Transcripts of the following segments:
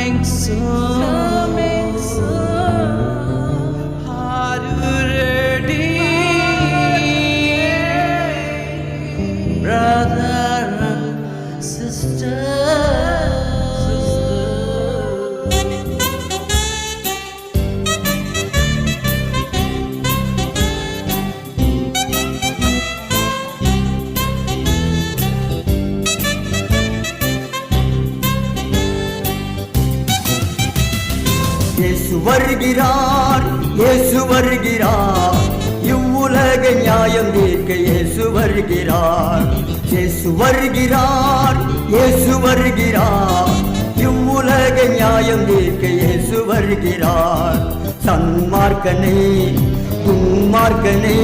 coming soon. Coming soon. Are you ready, brother and sister? இயேசு வருகிறார், இயேசு வருகிறார், இவ்வுலக நியாயம் தீர்க்க இயேசு வருகிறார். இயேசு வருகிறார், இயேசு வருகிறார், இவ்வுலக நியாயம் தீர்க்க இயேசு வருகிறார். சன்மார்க்கனே துன்மார்க்கனே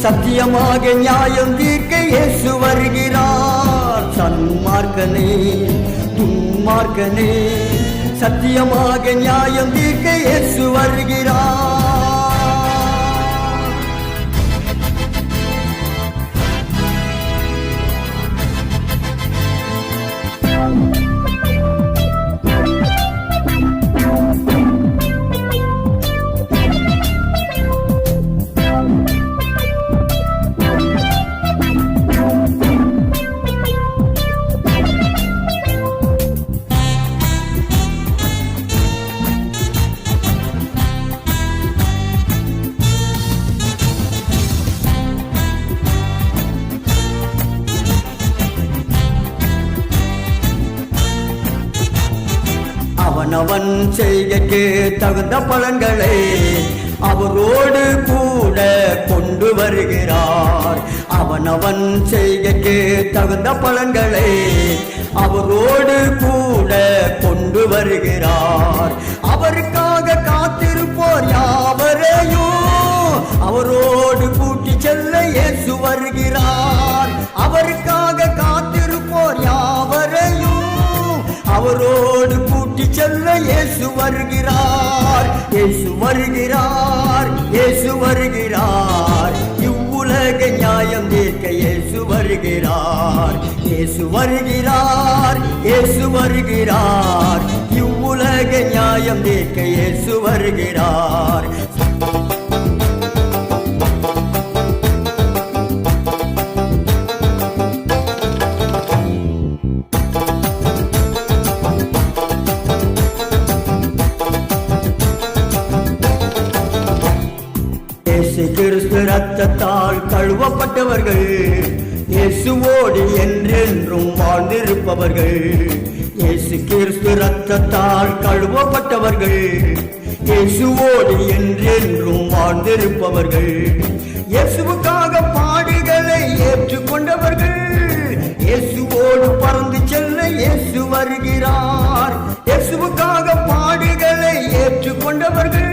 சத்தியமாக நியாயம் தீர்க்க இயேசு வருகிறார். சன்மார்க்கனே துன்மார்க்கனே சத்தியமாக நியாயம் தீர்க்க இயேசு வருகிறார். அவனவன் செய்கைக்கு தகுந்த பலன்களை அவரோடு கூட கொண்டு வருகிறார். அவனவன் செய்கைக்கு தகுந்த பலன்களை அவரோடு கூட கொண்டு வருகிறார். அவருக்காக காத்திருப்போர் யாவரையும் அவரோடு கூட்டி செல்ல இயேசு வருகிறார். அவருக்காக காத்திருப்போர் யாவரையும் அவரோடு கூட்டி செல்ல இயேசு வருகிறார். இயேசு வருகிறார், இயேசு வருகிறார், இவ்வுலக நியாயம் தீர்க்க இயேசு வருகிறார். இயேசு வருகிறார், இயேசு வருகிறார், இவ்வுலக நியாயம் தீர்க்க இயேசு வருகிறார். இயேசு கிறிஸ்து ரத்தத்தால் கழுவப்பட்டவர்கள் இயேசுவோடு என்றென்றும் வாழ்ந்திருப்பவர்கள். இயேசு கிறிஸ்து ரத்தத்தால் கழுவப்பட்டவர்கள் இயேசுவோடு என்றென்றும் வாழ்ந்திருப்பவர்கள். இயேசுவுக்காக பாடுகளை ஏற்றுக்கொண்டவர்கள் இயேசுவோடு பறந்து செல்ல இயேசு வருகிறார். இயேசுவுக்காக பாடுகளை ஏற்றுக்கொண்டவர்கள்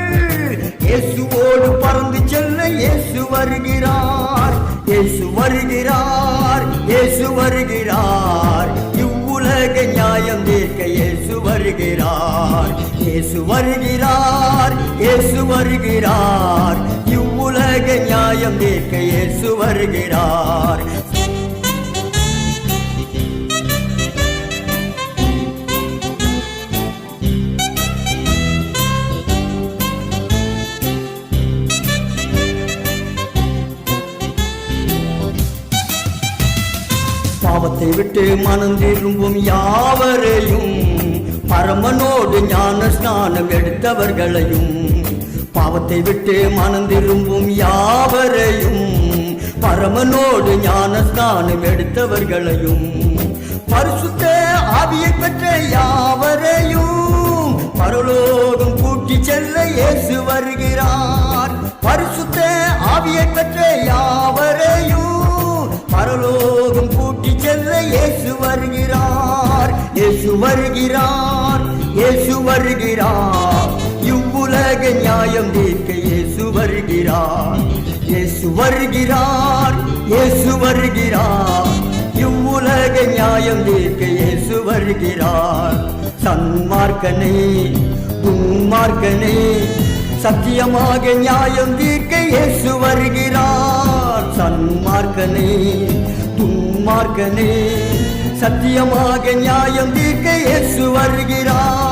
இயேசுவோடு பறந்து செல்ல இயேசு வருகிறார். இயேசு வருகிறார், இயேசு வருகிறார், இவ்வுலக நியாயம் தீர்க்க இயேசு வருகிறார். இயேசு வருகிறார், இயேசு வருகிறார், இவ்வுலக நியாயம் தீர்க்க இயேசு வருகிறார். பாவத்தை விட்டு மனம் திரும்பும் யாவரையும் பரமனோடு ஞான ஸ்நானம் எடுத்தவர்களையும் பாவத்தை விட்டு மனம் திரும்பும் யாவரையும் பரமனோடு ஞான ஸ்நானம் எடுத்தவர்களையும் பரிசுத்த ஆவியை பெற்ற யாவரையும் பரலோகம் கூட்டி செல்ல இயேசு வருகிறார். பரிசுத்த ஆவியை பெற்ற யாவரையும் பரலோகம் கூட்டி செல்ல இயேசு வருகிறார். இயேசு வருகிறார், இயேசு வருகிறார், இவ்வுலக நியாயம் தீர்க்க இயேசு வருகிறார். இயேசு வருகிறார், இயேசு வருகிறார், இவ்வுலக நியாயம் தீர்க்க இயேசு வருகிறார். சன்மார்க்கனே துன்மார்க்கனே சத்தியமாக நியாயம் தீர்க்க இயேசு வருகிறார். சன்மார்க்கனே துன்மார்க்கனே சத்தியமாக நியாயம் தீர்க்க இயேசு வருகிறார்.